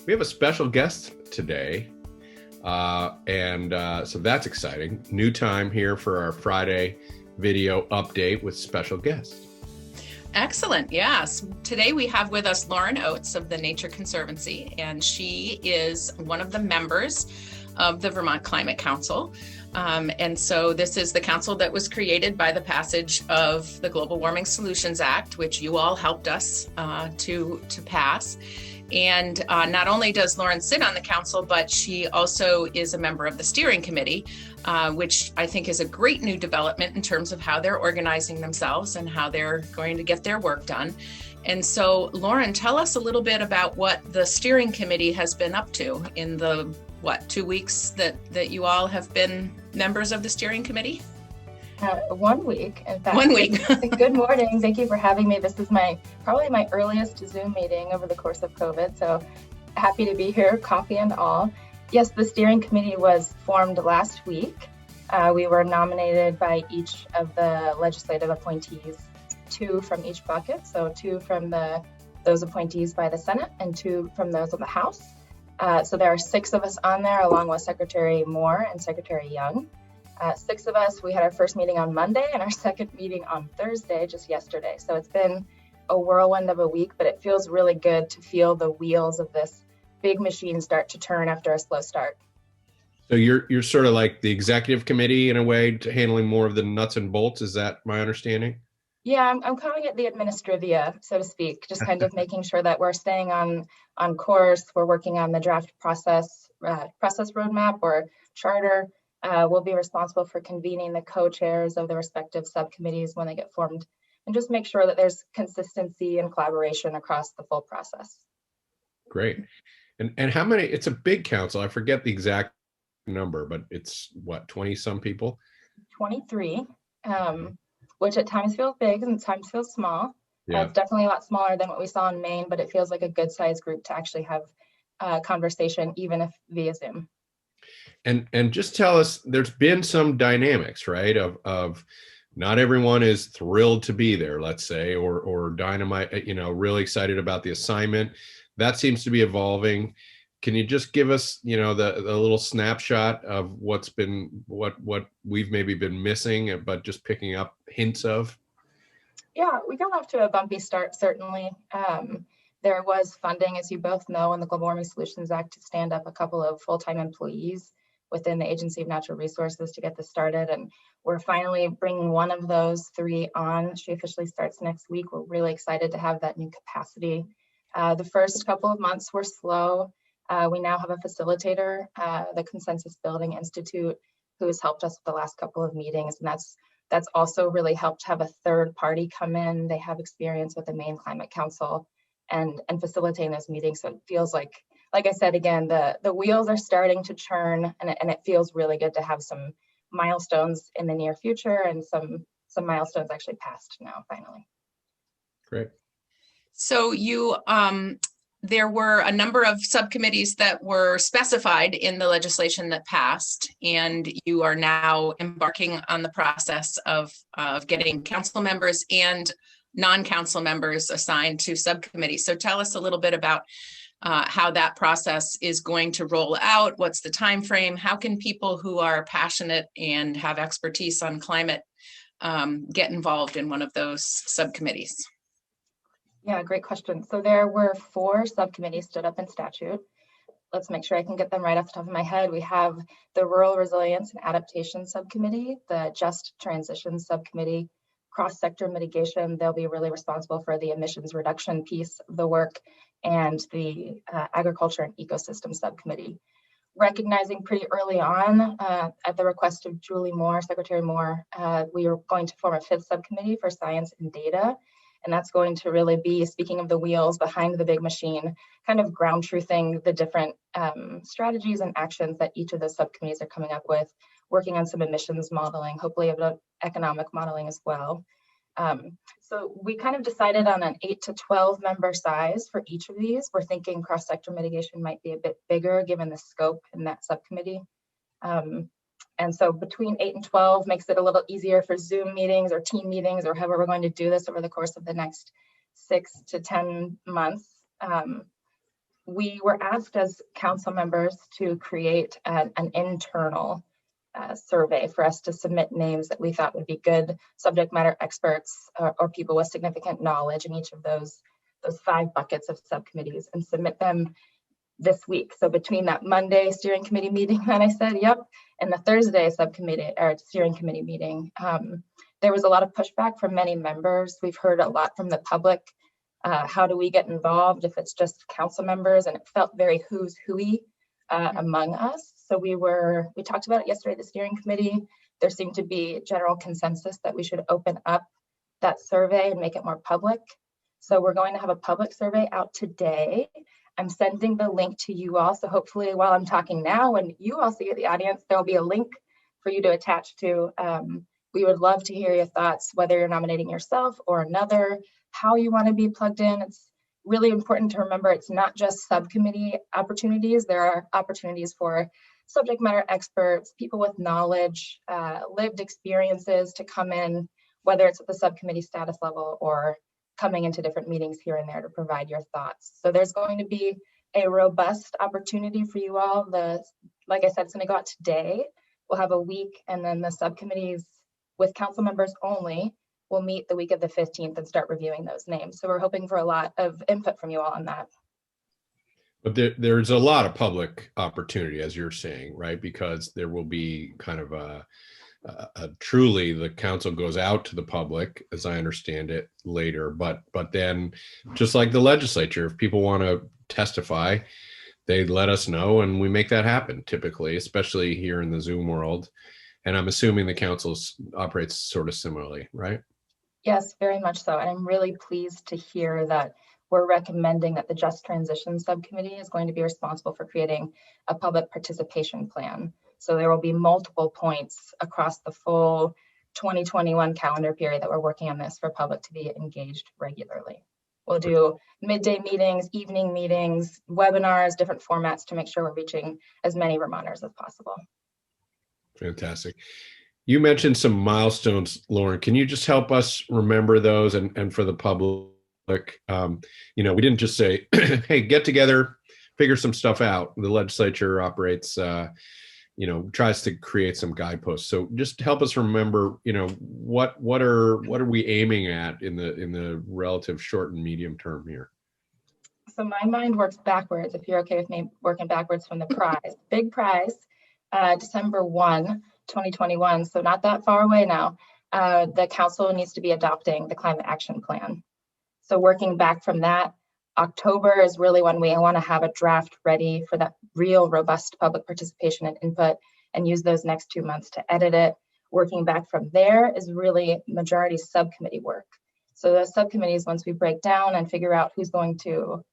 We have a special guest today, so that's exciting. New time here for our Friday video update with special guests. Excellent. Yes. Today we have with us Lauren Oates of the Nature Conservancy, and she is one of the members of the Vermont Climate Council. And so this is the council that was created by the passage of the Global Warming Solutions Act, which you all helped us to pass. And not only does Lauren sit on the council, but she also is a member of the steering committee, which I think is a great new development in terms of how they're organizing themselves and how they're going to get their work done. And so, Lauren, tell us a little bit about what the steering committee has been up to in the, 2 weeks that you all have been members of the steering committee? 1 week, in fact. 1 week. Good morning. Thank you for having me. This is probably my earliest Zoom meeting over the course of COVID, so happy to be here, coffee and all. Yes, the steering committee was formed last week. We were nominated by each of the legislative appointees, 2 from each bucket, so 2 from those appointees by the Senate and 2 from those of the House. So there are 6 of us on there, along with Secretary Moore and Secretary Young. 6 of us, we had our first meeting on Monday and our second meeting on Thursday, just yesterday. So it's been a whirlwind of a week, but it feels really good to feel the wheels of this big machine start to turn after a slow start. So you're sort of like the executive committee in a way, to handling more of the nuts and bolts. Is that my understanding? Yeah, I'm calling it the administrivia, so to speak, just kind of making sure that we're staying on course. We're working on the draft process roadmap or charter. We'll be responsible for convening the co-chairs of the respective subcommittees when they get formed, and just make sure that there's consistency and collaboration across the full process. Great. And how many, it's a big council. I forget the exact number, but it's 20 some people? 23, which at times feels big and at times feels small. Yeah. It's definitely a lot smaller than what we saw in Maine, but it feels like a good sized group to actually have a conversation, even if via Zoom. And just tell us, there's been some dynamics, right? Of not everyone is thrilled to be there, let's say, or dynamite, really excited about the assignment. That seems to be evolving. Can you just give us, the little snapshot of what we've maybe been missing, but just picking up hints of? Yeah, we got off to a bumpy start, certainly. There was funding, as you both know, in the Global Warming Solutions Act to stand up a couple of full-time employees within the Agency of Natural Resources to get this started. And we're finally bringing one of those 3 on. She officially starts next week. We're really excited to have that new capacity. The first couple of months were slow. We now have a facilitator, the Consensus Building Institute, who has helped us with the last couple of meetings. And that's also really helped have a third party come in. They have experience with the Maine Climate Council and facilitating those meetings. So it feels like I said, again, the wheels are starting to churn, and it feels really good to have some milestones in the near future and some milestones actually passed now, finally. Great. So there were a number of subcommittees that were specified in the legislation that passed, and you are now embarking on the process of getting council members and non-council members assigned to subcommittees. So tell us a little bit about how that process is going to roll out. What's the time frame? How can people who are passionate and have expertise on climate get involved in one of those subcommittees? Yeah, great question. So there were 4 subcommittees stood up in statute. Let's make sure I can get them right off the top of my head. We have the Rural Resilience and Adaptation Subcommittee, the Just Transition Subcommittee, Cross-Sector Mitigation. They'll be really responsible for the emissions reduction piece of the work, and the Agriculture and Ecosystem Subcommittee. Recognizing pretty early on, at the request of Julie Moore, Secretary Moore, we are going to form a 5th subcommittee for science and data. And that's going to really be, speaking of the wheels behind the big machine, kind of ground truthing the different strategies and actions that each of the subcommittees are coming up with, working on some emissions modeling, hopefully about economic modeling as well. So we kind of decided on an 8 to 12 member size for each of these. We're thinking cross-sector mitigation might be a bit bigger given the scope in that subcommittee. And so between 8 and 12 makes it a little easier for Zoom meetings or team meetings or however we're going to do this over the course of the next 6 to 10 months. we were asked as council members to create an internal survey for us to submit names that we thought would be good subject matter experts or people with significant knowledge in each of those 5 buckets of subcommittees, and submit them this week. So between that Monday steering committee meeting that I said, yep, and the Thursday subcommittee or steering committee meeting, there was a lot of pushback from many members. We've heard a lot from the public. How do we get involved if it's just council members? And it felt very who's whoey among us. So we talked about it yesterday at the steering committee. There seemed to be general consensus that we should open up that survey and make it more public. So we're going to have a public survey out today. I'm sending the link to you all. So hopefully while I'm talking now, when you all see it, the audience, there'll be a link for you to attach to. We would love to hear your thoughts, whether you're nominating yourself or another, how you want to be plugged in. It's really important to remember it's not just subcommittee opportunities. There are opportunities for subject matter experts, people with knowledge, lived experiences to come in, whether it's at the subcommittee status level or coming into different meetings here and there to provide your thoughts. So there's going to be a robust opportunity for you all. Like I said, it's going to go out today. We'll have a week, and then the subcommittees with council members only will meet the week of the 15th and start reviewing those names. So we're hoping for a lot of input from you all on that. But there's a lot of public opportunity, as you're saying, right? Because there will be kind of a truly the council goes out to the public, as I understand it, later. But then, just like the legislature, if people want to testify, they let us know, and we make that happen typically, especially here in the Zoom world. And I'm assuming the council operates sort of similarly, right? Yes, very much so. And I'm really pleased to hear that we're recommending that the Just Transition Subcommittee is going to be responsible for creating a public participation plan. So there will be multiple points across the full 2021 calendar period that we're working on this for public to be engaged regularly. We'll do midday meetings, evening meetings, webinars, different formats to make sure we're reaching as many Vermonters as possible. Fantastic. You mentioned some milestones, Lauren. Can you just help us remember those and for the public? We didn't just say, hey, get together, figure some stuff out. The legislature operates, tries to create some guideposts. So just help us remember, what are we aiming at in the relative short and medium term here? So my mind works backwards, if you're okay with me working backwards from the prize. Big prize, December 1, 2021. So not that far away now. The council needs to be adopting the climate action plan. So working back from that, October is really when we want to have a draft ready for that real robust public participation and input, and use those next 2 months to edit it. Working back from there is really majority subcommittee work. So those subcommittees, once we break down and figure out who's going to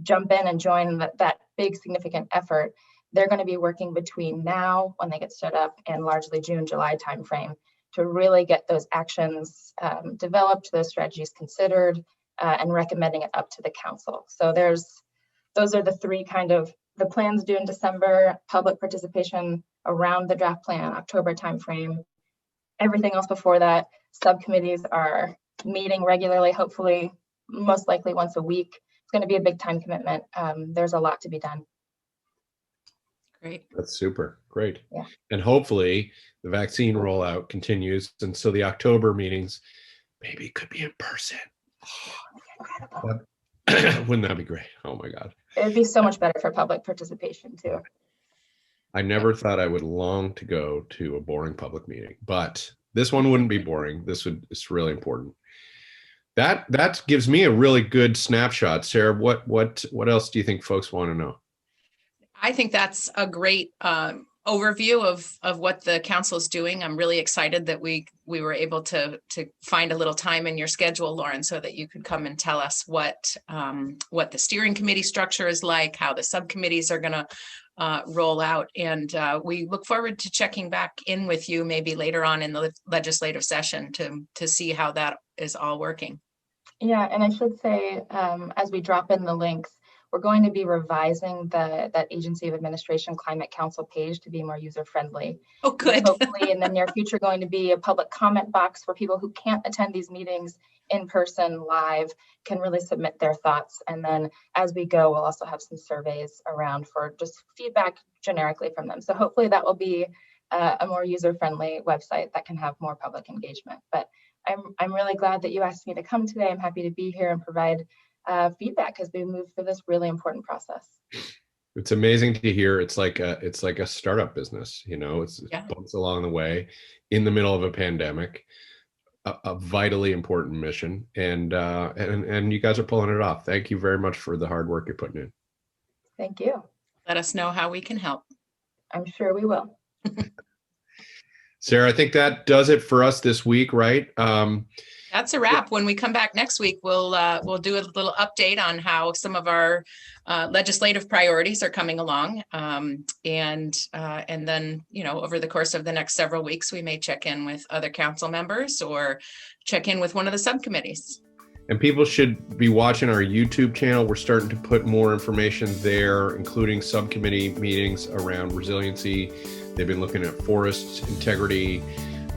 jump in and join that big significant effort, they're going to be working between now when they get stood up and largely June, July timeframe to really get those actions developed, those strategies considered, and recommending it up to the council. So those are the three the plans due in December, public participation around the draft plan, October timeframe. Everything else before that, subcommittees are meeting regularly, hopefully, most likely once a week. It's going to be a big time commitment. There's a lot to be done. Great. That's super. Great. Yeah. And hopefully the vaccine rollout continues. And so the October meetings maybe could be in person. Wouldn't that be great? Oh my God. It would be so much better for public participation too. I never thought I would long to go to a boring public meeting, but this one wouldn't be boring. It's really important. That gives me a really good snapshot. Sarah, what else do you think folks want to know? I think that's a great overview of what the council is doing. I'm really excited that we were able to find a little time in your schedule, Lauren, so that you could come and tell us what the steering committee structure is like, how the subcommittees are going to roll out. And we look forward to checking back in with you maybe later on in the legislative session to see how that is all working. Yeah, and I should say, as we drop in the links, we're going to be revising that Agency of Administration Climate Council page to be more user-friendly. Oh, good. Hopefully in the near future going to be a public comment box for people who can't attend these meetings in person live can really submit their thoughts. And then as we go, we'll also have some surveys around for just feedback generically from them. So hopefully that will be a more user-friendly website that can have more public engagement. But I'm really glad that you asked me to come today. I'm happy to be here and provide feedback as we move through this really important process. It's amazing to hear. It's like a startup business, it's bumps along the way in the middle of a pandemic, a vitally important mission. And you guys are pulling it off. Thank you very much for the hard work you're putting in. Thank you. Let us know how we can help. I'm sure we will. Sarah, I think that does it for us this week, right? That's a wrap. When we come back next week, we'll do a little update on how some of our legislative priorities are coming along, and then over the course of the next several weeks, we may check in with other council members or check in with one of the subcommittees. And people should be watching our YouTube channel. We're starting to put more information there, including subcommittee meetings around resiliency. They've been looking at forest integrity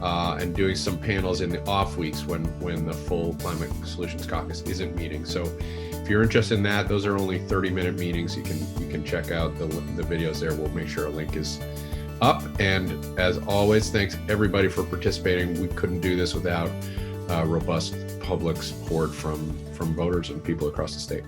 and doing some panels in the off weeks when the full Climate Solutions Caucus isn't meeting. So if you're interested in that, those are only 30-minute meetings. You can check out the videos there. We'll make sure a link is up. And as always, thanks everybody for participating. We couldn't do this without robust public support from voters and people across the state.